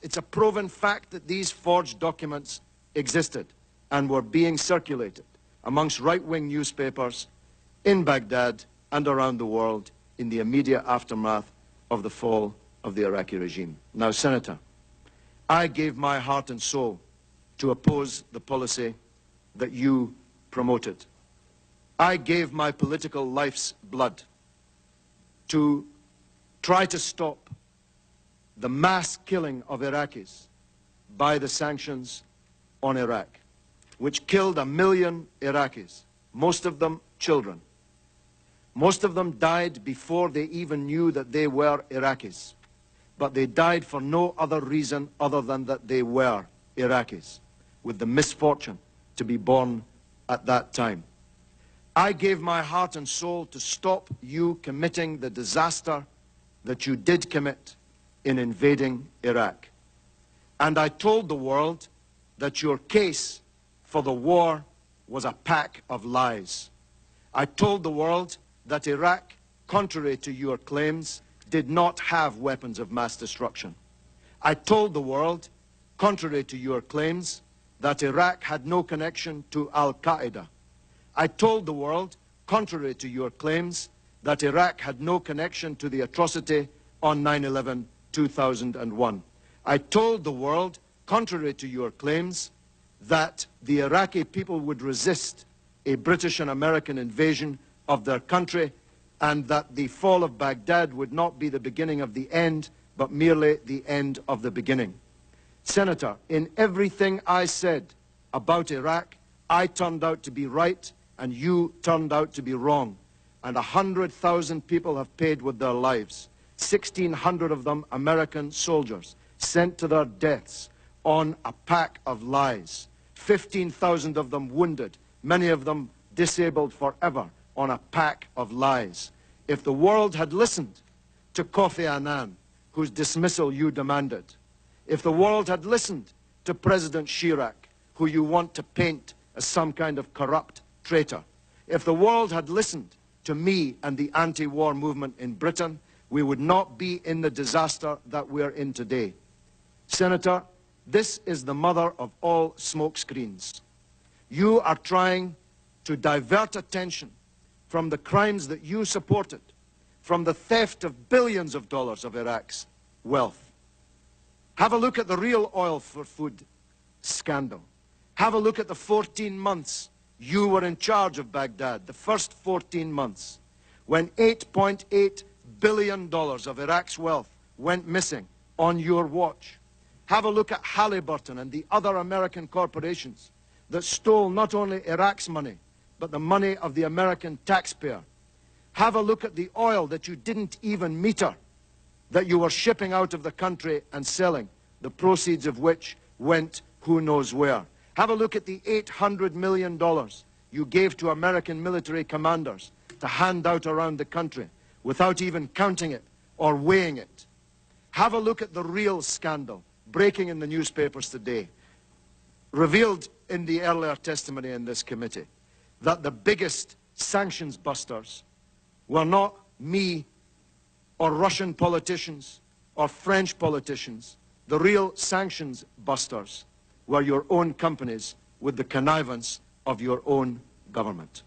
It's a proven fact that these forged documents existed and were being circulated amongst right-wing newspapers in Baghdad and around the world in the immediate aftermath of the fall of the Iraqi regime. Now, Senator, I gave my heart and soul to oppose the policy that you promoted. I gave my political life's blood to try to stop the mass killing of Iraqis by the sanctions on Iraq, which killed 1 million Iraqis, most of them children. Most of them died before they even knew that they were Iraqis, but they died for no other reason other than that they were Iraqis, with the misfortune to be born at that time. I gave my heart and soul to stop you committing the disaster that you did commit in invading Iraq. And I told the world that your case for the war was a pack of lies. I told the world that Iraq, contrary to your claims, did not have weapons of mass destruction. I told the world, contrary to your claims, that Iraq had no connection to Al-Qaeda. I told the world, contrary to your claims, that Iraq had no connection to the atrocity on 9/11/2001. I told the world, contrary to your claims, that the Iraqi people would resist a British and American invasion of their country, and that the fall of Baghdad would not be the beginning of the end, but merely the end of the beginning. Senator, in everything I said about Iraq, I turned out to be right, and you turned out to be wrong. And 100,000 people have paid with their lives, 1,600 of them American soldiers, sent to their deaths on a pack of lies, 15,000 of them wounded, many of them disabled forever, on a pack of lies. If the world had listened to Kofi Annan, whose dismissal you demanded, if the world had listened to President Chirac, who you want to paint as some kind of corrupt traitor, if the world had listened to me and the anti-war movement in Britain, we would not be in the disaster that we're in today. Senator, this is the mother of all smokescreens. You are trying to divert attention from the crimes that you supported, from the theft of billions of dollars of Iraq's wealth. Have a look at the real oil for food scandal. Have a look at the 14 months you were in charge of Baghdad, the first 14 months, when $8.8 billion of Iraq's wealth went missing on your watch. Have a look at Halliburton and the other American corporations that stole not only Iraq's money, but the money of the American taxpayer. Have a look at the oil that you didn't even meter, that you were shipping out of the country and selling, the proceeds of which went who knows where. Have a look at the $800 million you gave to American military commanders to hand out around the country without even counting it or weighing it. Have a look at the real scandal breaking in the newspapers today, revealed in the earlier testimony in this committee, that the biggest sanctions busters were not me or Russian politicians or French politicians. The real sanctions busters were your own companies with the connivance of your own government.